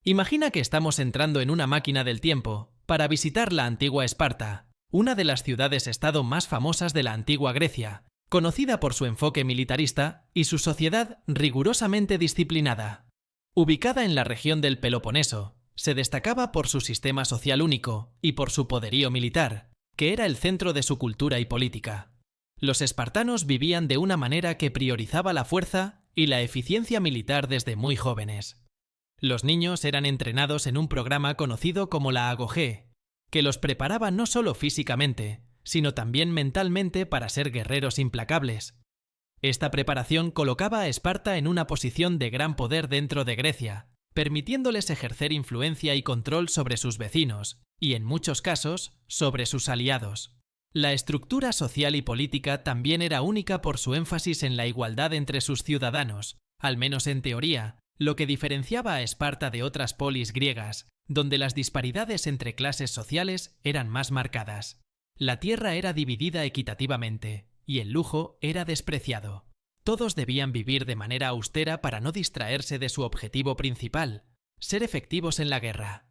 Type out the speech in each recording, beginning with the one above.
Imagina que estamos entrando en una máquina del tiempo para visitar la antigua Esparta, una de las ciudades-estado más famosas de la antigua Grecia, conocida por su enfoque militarista y su sociedad rigurosamente disciplinada. Ubicada en la región del Peloponeso, se destacaba por su sistema social único y por su poderío militar, que era el centro de su cultura y política. Los espartanos vivían de una manera que priorizaba la fuerza y la eficiencia militar desde muy jóvenes. Los niños eran entrenados en un programa conocido como la Agogé, que los preparaba no solo físicamente, sino también mentalmente para ser guerreros implacables. Esta preparación colocaba a Esparta en una posición de gran poder dentro de Grecia, permitiéndoles ejercer influencia y control sobre sus vecinos, y en muchos casos, sobre sus aliados. La estructura social y política también era única por su énfasis en la igualdad entre sus ciudadanos, al menos en teoría, lo que diferenciaba a Esparta de otras polis griegas, donde las disparidades entre clases sociales eran más marcadas. La tierra era dividida equitativamente, y el lujo era despreciado. Todos debían vivir de manera austera para no distraerse de su objetivo principal, ser efectivos en la guerra.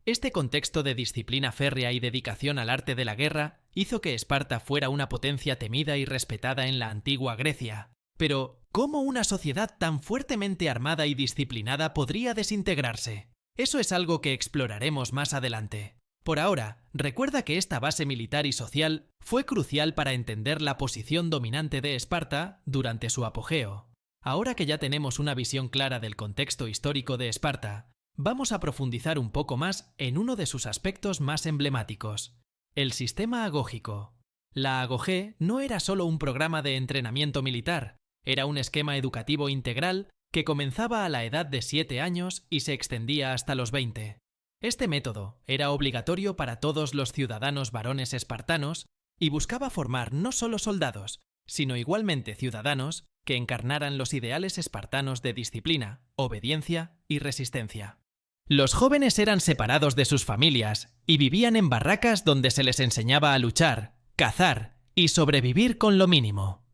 Este contexto de disciplina férrea y dedicación al arte de la guerra hizo que Esparta fuera una potencia temida y respetada en la antigua Grecia. Pero, ¿cómo una sociedad tan fuertemente armada y disciplinada podría desintegrarse? Eso es algo que exploraremos más adelante. Por ahora, recuerda que esta base militar y social fue crucial para entender la posición dominante de Esparta durante su apogeo. Ahora que ya tenemos una visión clara del contexto histórico de Esparta, vamos a profundizar un poco más en uno de sus aspectos más emblemáticos: el sistema agógico. La Agogé no era solo un programa de entrenamiento militar, era un esquema educativo integral que comenzaba a la edad de 7 años y se extendía hasta los 20. Este método era obligatorio para todos los ciudadanos varones espartanos y buscaba formar no solo soldados, sino igualmente ciudadanos que encarnaran los ideales espartanos de disciplina, obediencia y resistencia. Los jóvenes eran separados de sus familias y vivían en barracas donde se les enseñaba a luchar, cazar y sobrevivir con lo mínimo.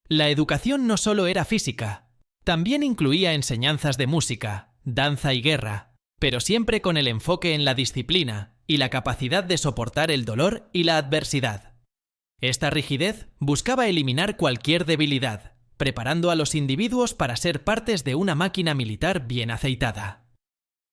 La educación no solo era física, también incluía enseñanzas de música, danza y guerra, pero siempre con el enfoque en la disciplina y la capacidad de soportar el dolor y la adversidad. Esta rigidez buscaba eliminar cualquier debilidad, preparando a los individuos para ser partes de una máquina militar bien aceitada.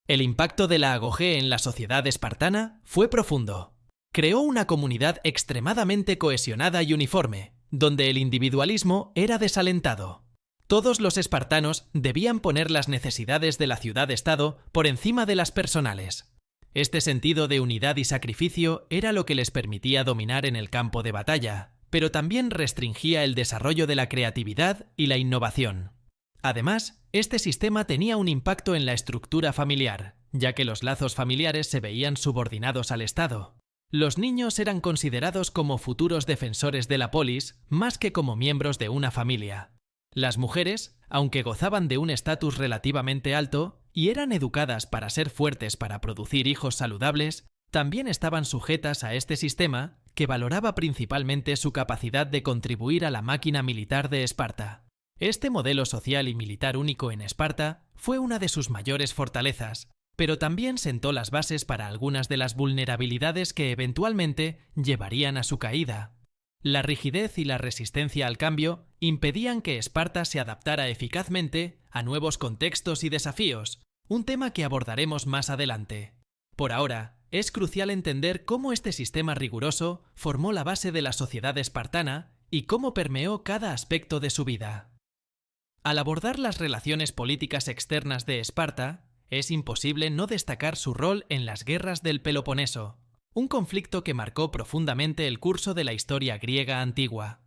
El impacto de la Agogé en la sociedad espartana fue profundo. Creó una comunidad extremadamente cohesionada y uniforme, donde el individualismo era desalentado. Todos los espartanos debían poner las necesidades de la ciudad-estado por encima de las personales. Este sentido de unidad y sacrificio era lo que les permitía dominar en el campo de batalla, pero también restringía el desarrollo de la creatividad y la innovación. Además, este sistema tenía un impacto en la estructura familiar, ya que los lazos familiares se veían subordinados al Estado. Los niños eran considerados como futuros defensores de la polis más que como miembros de una familia. Las mujeres, aunque gozaban de un estatus relativamente alto y eran educadas para ser fuertes para producir hijos saludables, también estaban sujetas a este sistema que valoraba principalmente su capacidad de contribuir a la máquina militar de Esparta. Este modelo social y militar único en Esparta fue una de sus mayores fortalezas, pero también sentó las bases para algunas de las vulnerabilidades que eventualmente llevarían a su caída. La rigidez y la resistencia al cambio impedían que Esparta se adaptara eficazmente a nuevos contextos y desafíos, un tema que abordaremos más adelante. Por ahora, es crucial entender cómo este sistema riguroso formó la base de la sociedad espartana y cómo permeó cada aspecto de su vida. Al abordar las relaciones políticas externas de Esparta, es imposible no destacar su rol en las guerras del Peloponeso, un conflicto que marcó profundamente el curso de la historia griega antigua.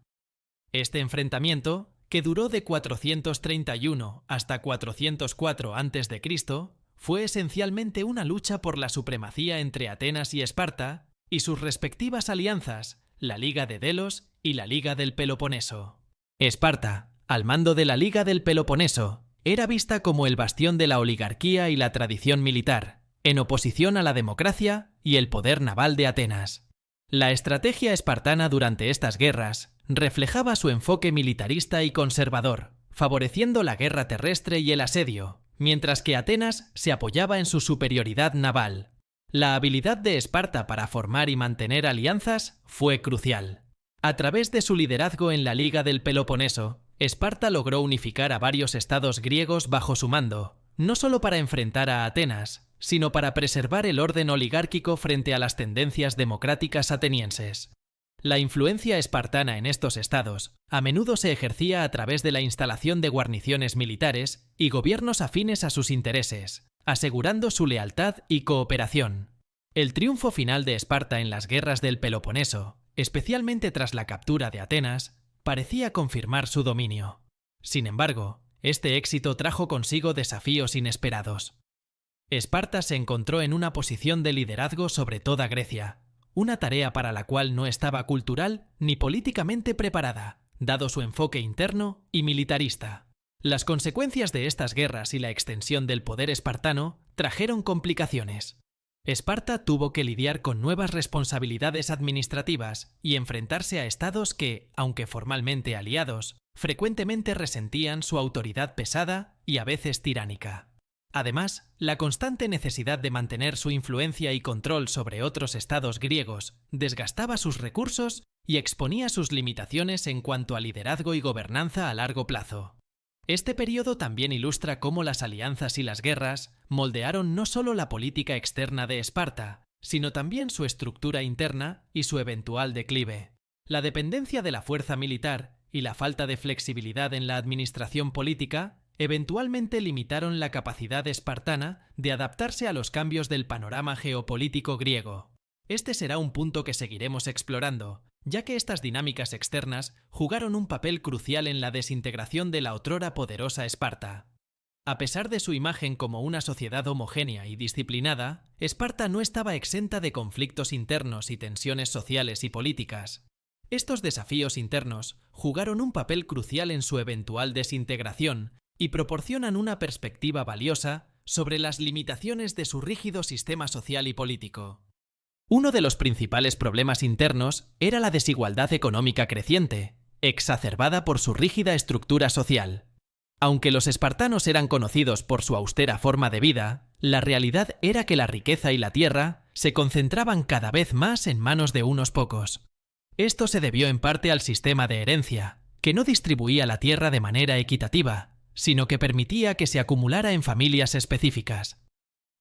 Este enfrentamiento, que duró de 431 hasta 404 a.C., fue esencialmente una lucha por la supremacía entre Atenas y Esparta y sus respectivas alianzas, la Liga de Delos y la Liga del Peloponeso. Esparta, al mando de la Liga del Peloponeso, era vista como el bastión de la oligarquía y la tradición militar, en oposición a la democracia y el poder naval de Atenas. La estrategia espartana durante estas guerras reflejaba su enfoque militarista y conservador, favoreciendo la guerra terrestre y el asedio, mientras que Atenas se apoyaba en su superioridad naval. La habilidad de Esparta para formar y mantener alianzas fue crucial. A través de su liderazgo en la Liga del Peloponeso, Esparta logró unificar a varios estados griegos bajo su mando, no solo para enfrentar a Atenas, sino para preservar el orden oligárquico frente a las tendencias democráticas atenienses. La influencia espartana en estos estados a menudo se ejercía a través de la instalación de guarniciones militares y gobiernos afines a sus intereses, asegurando su lealtad y cooperación. El triunfo final de Esparta en las guerras del Peloponeso, especialmente tras la captura de Atenas, parecía confirmar su dominio. Sin embargo, este éxito trajo consigo desafíos inesperados. Esparta se encontró en una posición de liderazgo sobre toda Grecia, una tarea para la cual no estaba cultural ni políticamente preparada, dado su enfoque interno y militarista. Las consecuencias de estas guerras y la extensión del poder espartano trajeron complicaciones. Esparta tuvo que lidiar con nuevas responsabilidades administrativas y enfrentarse a estados que, aunque formalmente aliados, frecuentemente resentían su autoridad pesada y a veces tiránica. Además, la constante necesidad de mantener su influencia y control sobre otros estados griegos desgastaba sus recursos y exponía sus limitaciones en cuanto a liderazgo y gobernanza a largo plazo. Este periodo también ilustra cómo las alianzas y las guerras moldearon no solo la política externa de Esparta, sino también su estructura interna y su eventual declive. La dependencia de la fuerza militar y la falta de flexibilidad en la administración política eventualmente limitaron la capacidad espartana de adaptarse a los cambios del panorama geopolítico griego. Este será un punto que seguiremos explorando, ya que estas dinámicas externas jugaron un papel crucial en la desintegración de la otrora poderosa Esparta. A pesar de su imagen como una sociedad homogénea y disciplinada, Esparta no estaba exenta de conflictos internos y tensiones sociales y políticas. Estos desafíos internos jugaron un papel crucial en su eventual desintegración y proporcionan una perspectiva valiosa sobre las limitaciones de su rígido sistema social y político. Uno de los principales problemas internos era la desigualdad económica creciente, exacerbada por su rígida estructura social. Aunque los espartanos eran conocidos por su austera forma de vida, la realidad era que la riqueza y la tierra se concentraban cada vez más en manos de unos pocos. Esto se debió en parte al sistema de herencia, que no distribuía la tierra de manera equitativa, sino que permitía que se acumulara en familias específicas.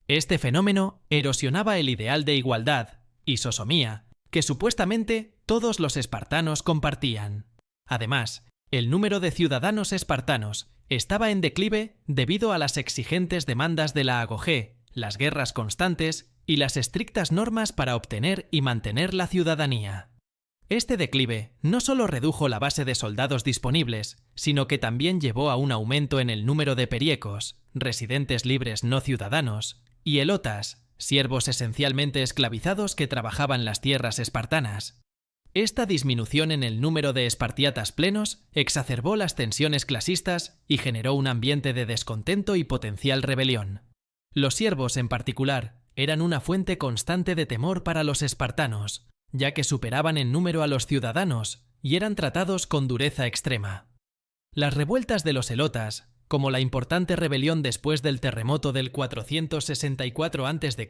Este fenómeno erosionaba el ideal de igualdad, isosomía, que supuestamente todos los espartanos compartían. Además, el número de ciudadanos espartanos estaba en declive debido a las exigentes demandas de la agogé, las guerras constantes y las estrictas normas para obtener y mantener la ciudadanía. Este declive no solo redujo la base de soldados disponibles, sino que también llevó a un aumento en el número de periecos, residentes libres no ciudadanos, y elotas, siervos esencialmente esclavizados que trabajaban las tierras espartanas. Esta disminución en el número de espartiatas plenos exacerbó las tensiones clasistas y generó un ambiente de descontento y potencial rebelión. Los siervos, en particular, eran una fuente constante de temor para los espartanos, ya que superaban en número a los ciudadanos y eran tratados con dureza extrema. Las revueltas de los elotas, como la importante rebelión después del terremoto del 464 a.C.,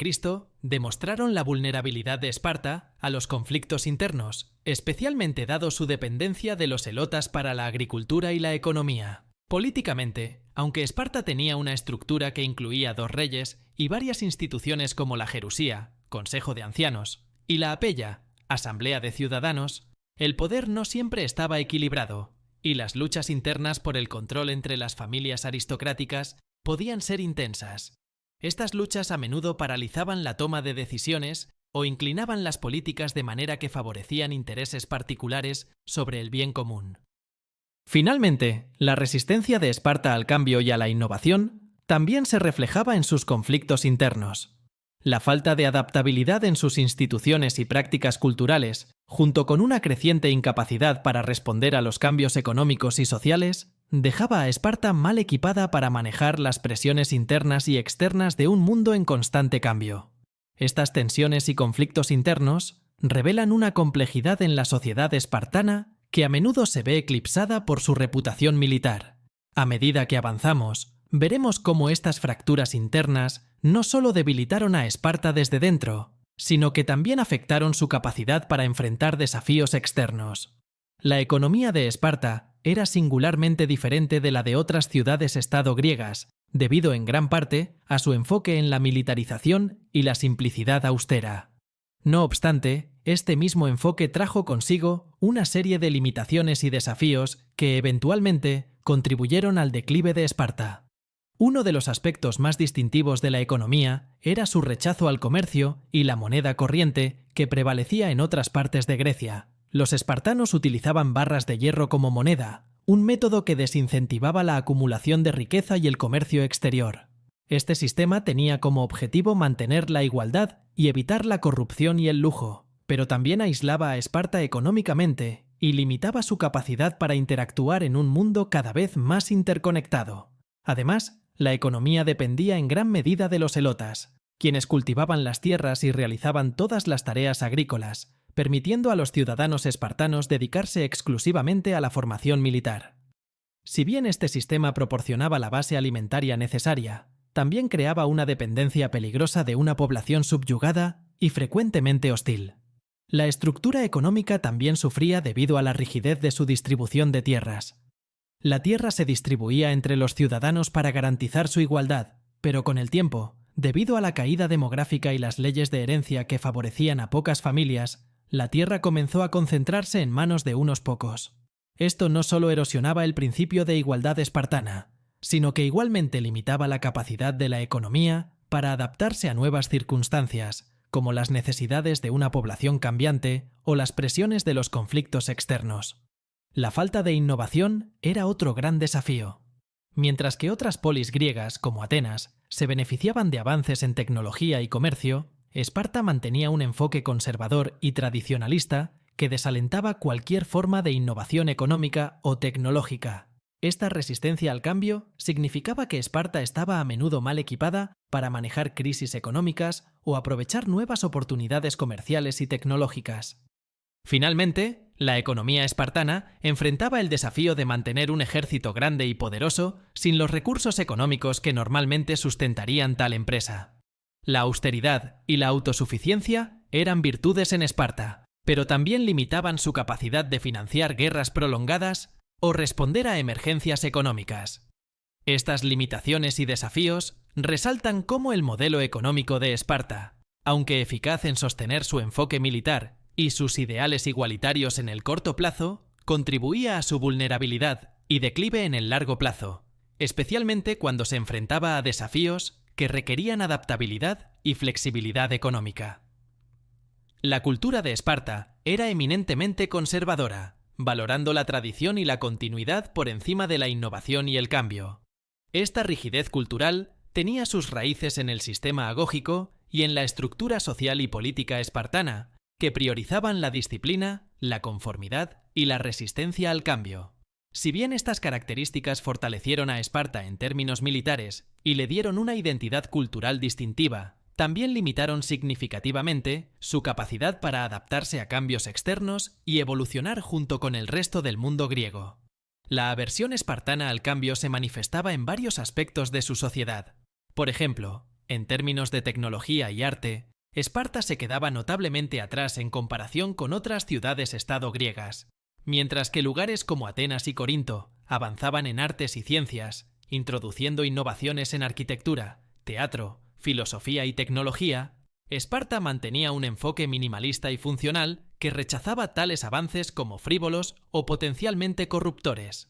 demostraron la vulnerabilidad de Esparta a los conflictos internos, especialmente dado su dependencia de los elotas para la agricultura y la economía. Políticamente, aunque Esparta tenía una estructura que incluía 2 reyes y varias instituciones como la Jerusía, Consejo de Ancianos, y la Apeya, Asamblea de Ciudadanos, el poder no siempre estaba equilibrado, y las luchas internas por el control entre las familias aristocráticas podían ser intensas. Estas luchas a menudo paralizaban la toma de decisiones o inclinaban las políticas de manera que favorecían intereses particulares sobre el bien común. Finalmente, la resistencia de Esparta al cambio y a la innovación también se reflejaba en sus conflictos internos. La falta de adaptabilidad en sus instituciones y prácticas culturales, junto con una creciente incapacidad para responder a los cambios económicos y sociales, dejaba a Esparta mal equipada para manejar las presiones internas y externas de un mundo en constante cambio. Estas tensiones y conflictos internos revelan una complejidad en la sociedad espartana que a menudo se ve eclipsada por su reputación militar. A medida que avanzamos, Veremos cómo estas fracturas internas no solo debilitaron a Esparta desde dentro, sino que también afectaron su capacidad para enfrentar desafíos externos. La economía de Esparta era singularmente diferente de la de otras ciudades-estado griegas, debido en gran parte a su enfoque en la militarización y la simplicidad austera. No obstante, este mismo enfoque trajo consigo una serie de limitaciones y desafíos que eventualmente contribuyeron al declive de Esparta. Uno de los aspectos más distintivos de la economía era su rechazo al comercio y la moneda corriente que prevalecía en otras partes de Grecia. Los espartanos utilizaban barras de hierro como moneda, un método que desincentivaba la acumulación de riqueza y el comercio exterior. Este sistema tenía como objetivo mantener la igualdad y evitar la corrupción y el lujo, pero también aislaba a Esparta económicamente y limitaba su capacidad para interactuar en un mundo cada vez más interconectado. Además, la economía dependía en gran medida de los elotas, quienes cultivaban las tierras y realizaban todas las tareas agrícolas, permitiendo a los ciudadanos espartanos dedicarse exclusivamente a la formación militar. Si bien este sistema proporcionaba la base alimentaria necesaria, también creaba una dependencia peligrosa de una población subyugada y frecuentemente hostil. La estructura económica también sufría debido a la rigidez de su distribución de tierras. La tierra se distribuía entre los ciudadanos para garantizar su igualdad, pero con el tiempo, debido a la caída demográfica y las leyes de herencia que favorecían a pocas familias, la tierra comenzó a concentrarse en manos de unos pocos. Esto no solo erosionaba el principio de igualdad espartana, sino que igualmente limitaba la capacidad de la economía para adaptarse a nuevas circunstancias, como las necesidades de una población cambiante o las presiones de los conflictos externos. La falta de innovación era otro gran desafío. Mientras que otras polis griegas, como Atenas, se beneficiaban de avances en tecnología y comercio, Esparta mantenía un enfoque conservador y tradicionalista que desalentaba cualquier forma de innovación económica o tecnológica. Esta resistencia al cambio significaba que Esparta estaba a menudo mal equipada para manejar crisis económicas o aprovechar nuevas oportunidades comerciales y tecnológicas. Finalmente, la economía espartana enfrentaba el desafío de mantener un ejército grande y poderoso sin los recursos económicos que normalmente sustentarían tal empresa. La austeridad y la autosuficiencia eran virtudes en Esparta, pero también limitaban su capacidad de financiar guerras prolongadas o responder a emergencias económicas. Estas limitaciones y desafíos resaltan cómo el modelo económico de Esparta, aunque eficaz en sostener su enfoque militar y sus ideales igualitarios en el corto plazo, contribuía a su vulnerabilidad y declive en el largo plazo, especialmente cuando se enfrentaba a desafíos que requerían adaptabilidad y flexibilidad económica. La cultura de Esparta era eminentemente conservadora, valorando la tradición y la continuidad por encima de la innovación y el cambio. Esta rigidez cultural tenía sus raíces en el sistema agógico y en la estructura social y política espartana, que priorizaban la disciplina, la conformidad y la resistencia al cambio. Si bien estas características fortalecieron a Esparta en términos militares y le dieron una identidad cultural distintiva, también limitaron significativamente su capacidad para adaptarse a cambios externos y evolucionar junto con el resto del mundo griego. La aversión espartana al cambio se manifestaba en varios aspectos de su sociedad. Por ejemplo, en términos de tecnología y arte, Esparta se quedaba notablemente atrás en comparación con otras ciudades-estado griegas, mientras que lugares como Atenas y Corinto avanzaban en artes y ciencias, introduciendo innovaciones en arquitectura, teatro, filosofía y tecnología. Esparta mantenía un enfoque minimalista y funcional que rechazaba tales avances como frívolos o potencialmente corruptores.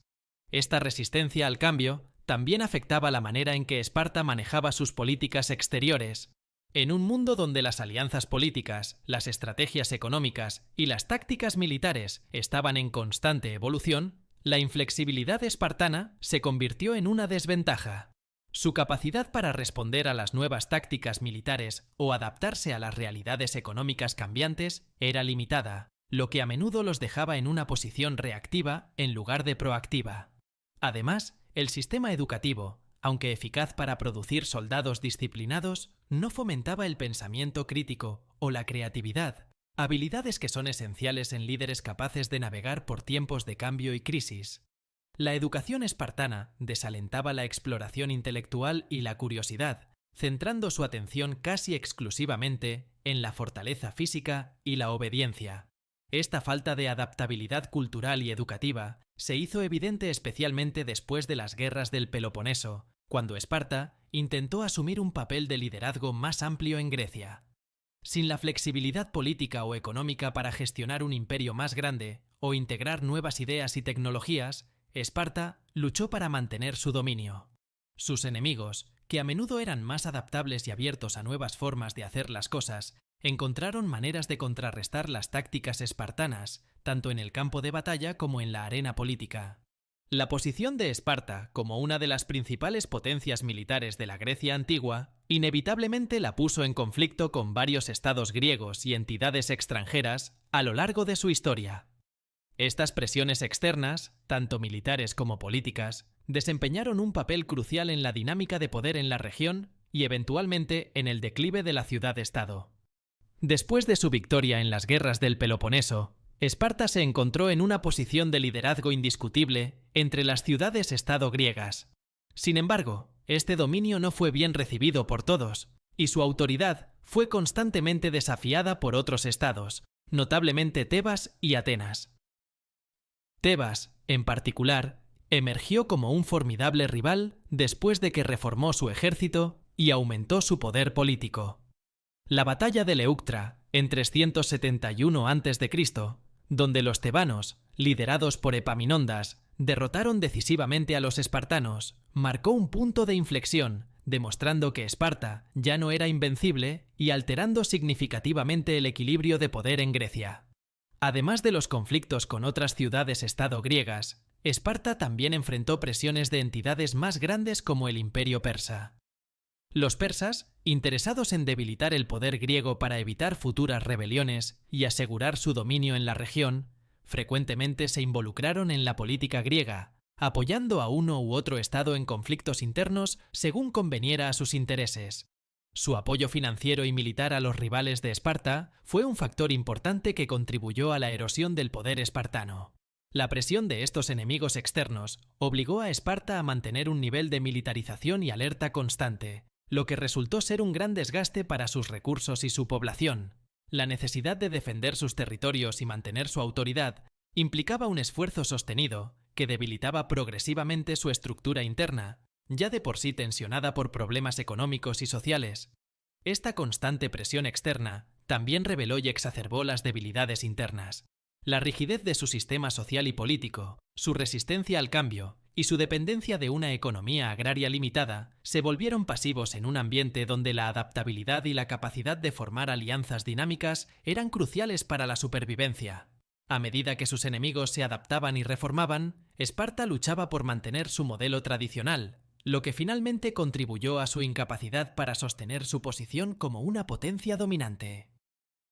Esta resistencia al cambio también afectaba la manera en que Esparta manejaba sus políticas exteriores. En un mundo donde las alianzas políticas, las estrategias económicas y las tácticas militares estaban en constante evolución, la inflexibilidad espartana se convirtió en una desventaja. Su capacidad para responder a las nuevas tácticas militares o adaptarse a las realidades económicas cambiantes era limitada, lo que a menudo los dejaba en una posición reactiva en lugar de proactiva. Además, el sistema educativo, aunque eficaz para producir soldados disciplinados, no fomentaba el pensamiento crítico o la creatividad, habilidades que son esenciales en líderes capaces de navegar por tiempos de cambio y crisis. La educación espartana desalentaba la exploración intelectual y la curiosidad, centrando su atención casi exclusivamente en la fortaleza física y la obediencia. Esta falta de adaptabilidad cultural y educativa se hizo evidente especialmente después de las guerras del Peloponeso, cuando Esparta intentó asumir un papel de liderazgo más amplio en Grecia. Sin la flexibilidad política o económica para gestionar un imperio más grande o integrar nuevas ideas y tecnologías, Esparta luchó para mantener su dominio. Sus enemigos, que a menudo eran más adaptables y abiertos a nuevas formas de hacer las cosas, encontraron maneras de contrarrestar las tácticas espartanas, tanto en el campo de batalla como en la arena política. La posición de Esparta como una de las principales potencias militares de la Grecia antigua inevitablemente la puso en conflicto con varios estados griegos y entidades extranjeras a lo largo de su historia. Estas presiones externas, tanto militares como políticas, desempeñaron un papel crucial en la dinámica de poder en la región y eventualmente en el declive de la ciudad-estado. Después de su victoria en las guerras del Peloponeso, Esparta se encontró en una posición de liderazgo indiscutible entre las ciudades-estado griegas. Sin embargo, este dominio no fue bien recibido por todos, y su autoridad fue constantemente desafiada por otros estados, notablemente Tebas y Atenas. Tebas, en particular, emergió como un formidable rival después de que reformó su ejército y aumentó su poder político. La batalla de Leuctra, en 371 a.C., donde los tebanos, liderados por Epaminondas, derrotaron decisivamente a los espartanos, marcó un punto de inflexión, demostrando que Esparta ya no era invencible y alterando significativamente el equilibrio de poder en Grecia. Además de los conflictos con otras ciudades-estado griegas, Esparta también enfrentó presiones de entidades más grandes como el Imperio persa. Los persas, interesados en debilitar el poder griego para evitar futuras rebeliones y asegurar su dominio en la región, frecuentemente se involucraron en la política griega, apoyando a uno u otro estado en conflictos internos según conveniera a sus intereses. Su apoyo financiero y militar a los rivales de Esparta fue un factor importante que contribuyó a la erosión del poder espartano. La presión de estos enemigos externos obligó a Esparta a mantener un nivel de militarización y alerta constante, lo que resultó ser un gran desgaste para sus recursos y su población. La necesidad de defender sus territorios y mantener su autoridad implicaba un esfuerzo sostenido que debilitaba progresivamente su estructura interna, ya de por sí tensionada por problemas económicos y sociales. Esta constante presión externa también reveló y exacerbó las debilidades internas. La rigidez de su sistema social y político, su resistencia al cambio y su dependencia de una economía agraria limitada se volvieron pasivos en un ambiente donde la adaptabilidad y la capacidad de formar alianzas dinámicas eran cruciales para la supervivencia. A medida que sus enemigos se adaptaban y reformaban, Esparta luchaba por mantener su modelo tradicional, lo que finalmente contribuyó a su incapacidad para sostener su posición como una potencia dominante.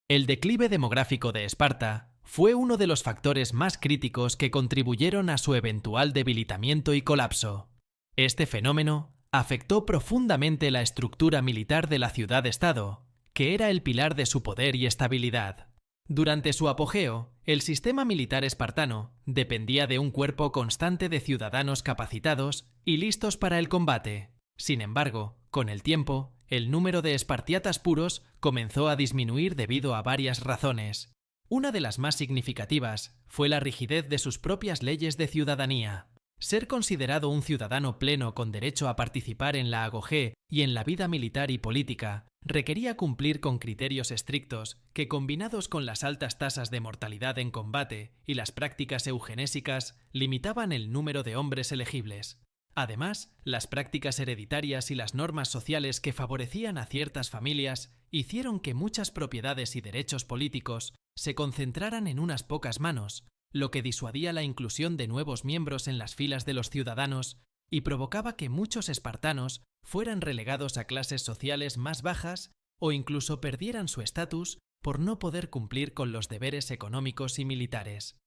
El declive demográfico de Esparta fue uno de los factores más críticos que contribuyeron a su eventual debilitamiento y colapso. Este fenómeno afectó profundamente la estructura militar de la ciudad-estado, que era el pilar de su poder y estabilidad. Durante su apogeo, el sistema militar espartano dependía de un cuerpo constante de ciudadanos capacitados y listos para el combate. Sin embargo, con el tiempo, el número de espartiatas puros comenzó a disminuir debido a varias razones. Una de las más significativas fue la rigidez de sus propias leyes de ciudadanía. Ser considerado un ciudadano pleno con derecho a participar en la agogé y en la vida militar y política requería cumplir con criterios estrictos que, combinados con las altas tasas de mortalidad en combate y las prácticas eugenésicas, limitaban el número de hombres elegibles. Además, las prácticas hereditarias y las normas sociales que favorecían a ciertas familias hicieron que muchas propiedades y derechos políticos se concentraran en unas pocas manos, lo que disuadía la inclusión de nuevos miembros en las filas de los ciudadanos y provocaba que muchos espartanos fueran relegados a clases sociales más bajas o incluso perdieran su estatus por no poder cumplir con los deberes económicos y militares.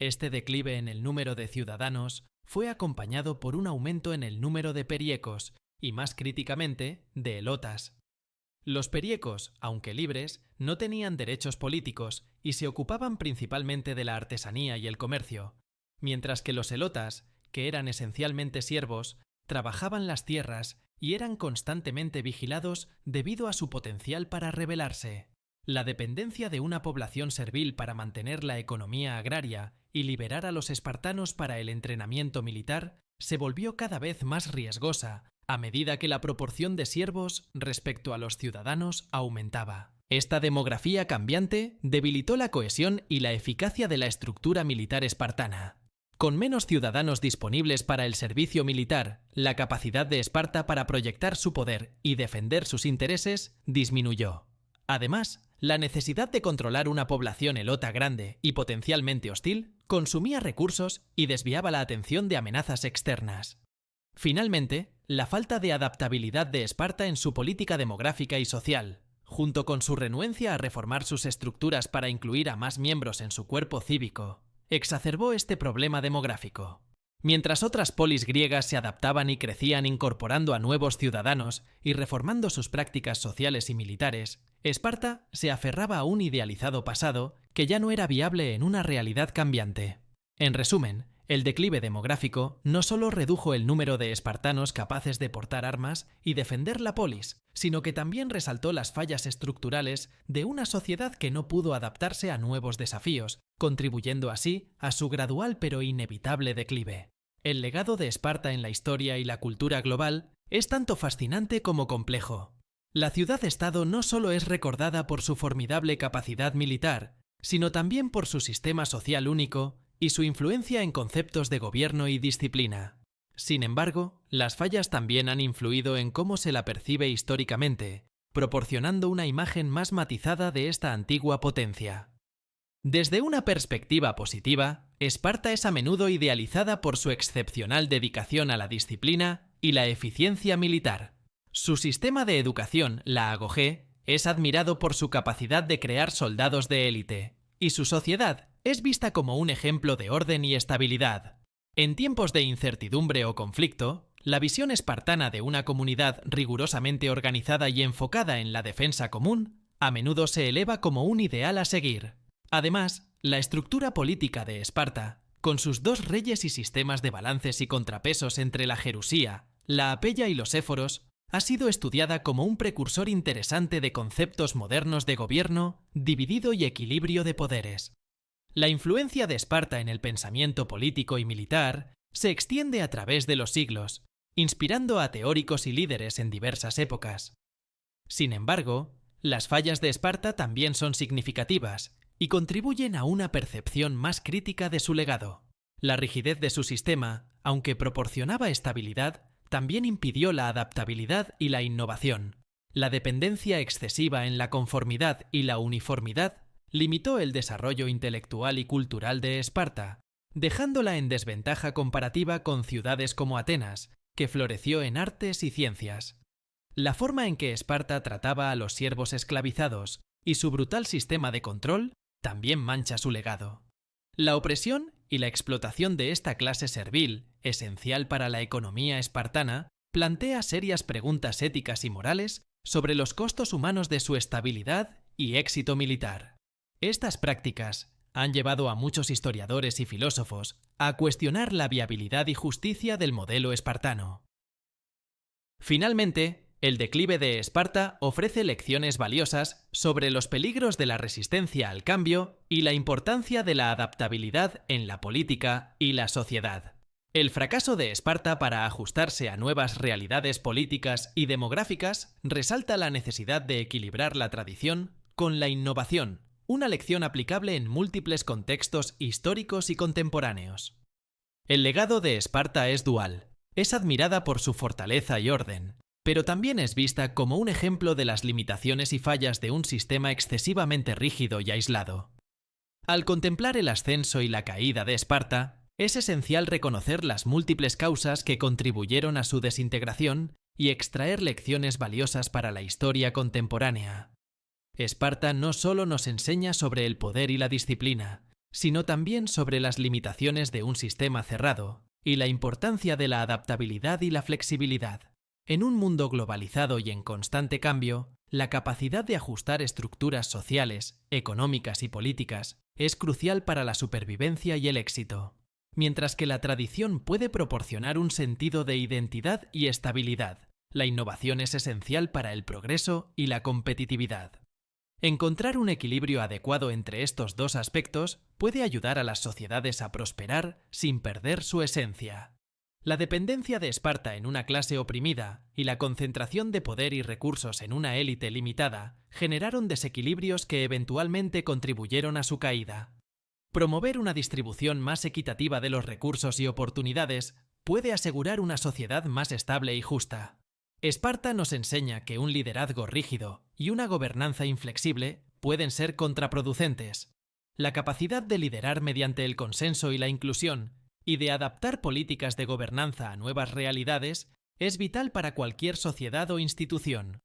Este declive en el número de ciudadanos fue acompañado por un aumento en el número de periecos y, más críticamente, de elotas. Los periecos, aunque libres, no tenían derechos políticos y se ocupaban principalmente de la artesanía y el comercio, mientras que los elotas, que eran esencialmente siervos, trabajaban las tierras y eran constantemente vigilados debido a su potencial para rebelarse. La dependencia de una población servil para mantener la economía agraria y liberar a los espartanos para el entrenamiento militar se volvió cada vez más riesgosa a medida que la proporción de siervos respecto a los ciudadanos aumentaba. Esta demografía cambiante debilitó la cohesión y la eficacia de la estructura militar espartana. Con menos ciudadanos disponibles para el servicio militar, la capacidad de Esparta para proyectar su poder y defender sus intereses disminuyó. Además, la necesidad de controlar una población helota grande y potencialmente hostil consumía recursos y desviaba la atención de amenazas externas. Finalmente, la falta de adaptabilidad de Esparta en su política demográfica y social, junto con su renuencia a reformar sus estructuras para incluir a más miembros en su cuerpo cívico, exacerbó este problema demográfico. Mientras otras polis griegas se adaptaban y crecían incorporando a nuevos ciudadanos y reformando sus prácticas sociales y militares, Esparta se aferraba a un idealizado pasado que ya no era viable en una realidad cambiante. En resumen, el declive demográfico no solo redujo el número de espartanos capaces de portar armas y defender la polis, sino que también resaltó las fallas estructurales de una sociedad que no pudo adaptarse a nuevos desafíos, contribuyendo así a su gradual pero inevitable declive. El legado de Esparta en la historia y la cultura global es tanto fascinante como complejo. La ciudad-estado no solo es recordada por su formidable capacidad militar, sino también por su sistema social único y su influencia en conceptos de gobierno y disciplina. Sin embargo, las fallas también han influido en cómo se la percibe históricamente, proporcionando una imagen más matizada de esta antigua potencia. Desde una perspectiva positiva, Esparta es a menudo idealizada por su excepcional dedicación a la disciplina y la eficiencia militar. Su sistema de educación, la Agogé, es admirado por su capacidad de crear soldados de élite, y su sociedad es vista como un ejemplo de orden y estabilidad. En tiempos de incertidumbre o conflicto, la visión espartana de una comunidad rigurosamente organizada y enfocada en la defensa común a menudo se eleva como un ideal a seguir. Además, la estructura política de Esparta, con sus dos reyes y sistemas de balances y contrapesos entre la Jerusía, la Apeya y los Éforos, ha sido estudiada como un precursor interesante de conceptos modernos de gobierno, dividido y equilibrio de poderes. La influencia de Esparta en el pensamiento político y militar se extiende a través de los siglos, inspirando a teóricos y líderes en diversas épocas. Sin embargo, las fallas de Esparta también son significativas y contribuyen a una percepción más crítica de su legado. La rigidez de su sistema, aunque proporcionaba estabilidad, también impidió la adaptabilidad y la innovación. La dependencia excesiva en la conformidad y la uniformidad limitó el desarrollo intelectual y cultural de Esparta, dejándola en desventaja comparativa con ciudades como Atenas, que floreció en artes y ciencias. La forma en que Esparta trataba a los siervos esclavizados y su brutal sistema de control también mancha su legado. La opresión y la explotación de esta clase servil, esencial para la economía espartana, plantea serias preguntas éticas y morales sobre los costos humanos de su estabilidad y éxito militar. Estas prácticas han llevado a muchos historiadores y filósofos a cuestionar la viabilidad y justicia del modelo espartano. Finalmente, el declive de Esparta ofrece lecciones valiosas sobre los peligros de la resistencia al cambio y la importancia de la adaptabilidad en la política y la sociedad. El fracaso de Esparta para ajustarse a nuevas realidades políticas y demográficas resalta la necesidad de equilibrar la tradición con la innovación, una lección aplicable en múltiples contextos históricos y contemporáneos. El legado de Esparta es dual. Es admirada por su fortaleza y orden, pero también es vista como un ejemplo de las limitaciones y fallas de un sistema excesivamente rígido y aislado. Al contemplar el ascenso y la caída de Esparta, es esencial reconocer las múltiples causas que contribuyeron a su desintegración y extraer lecciones valiosas para la historia contemporánea. Esparta no solo nos enseña sobre el poder y la disciplina, sino también sobre las limitaciones de un sistema cerrado y la importancia de la adaptabilidad y la flexibilidad. En un mundo globalizado y en constante cambio, la capacidad de ajustar estructuras sociales, económicas y políticas es crucial para la supervivencia y el éxito. mientras que la tradición puede proporcionar un sentido de identidad y estabilidad. La innovación es esencial para el progreso y la competitividad. Encontrar un equilibrio adecuado entre estos dos aspectos puede ayudar a las sociedades a prosperar sin perder su esencia. La dependencia de Esparta en una clase oprimida y la concentración de poder y recursos en una élite limitada generaron desequilibrios que eventualmente contribuyeron a su caída. Promover una distribución más equitativa de los recursos y oportunidades puede asegurar una sociedad más estable y justa. Esparta nos enseña que un liderazgo rígido y una gobernanza inflexible pueden ser contraproducentes. La capacidad de liderar mediante el consenso y la inclusión y de adaptar políticas de gobernanza a nuevas realidades es vital para cualquier sociedad o institución.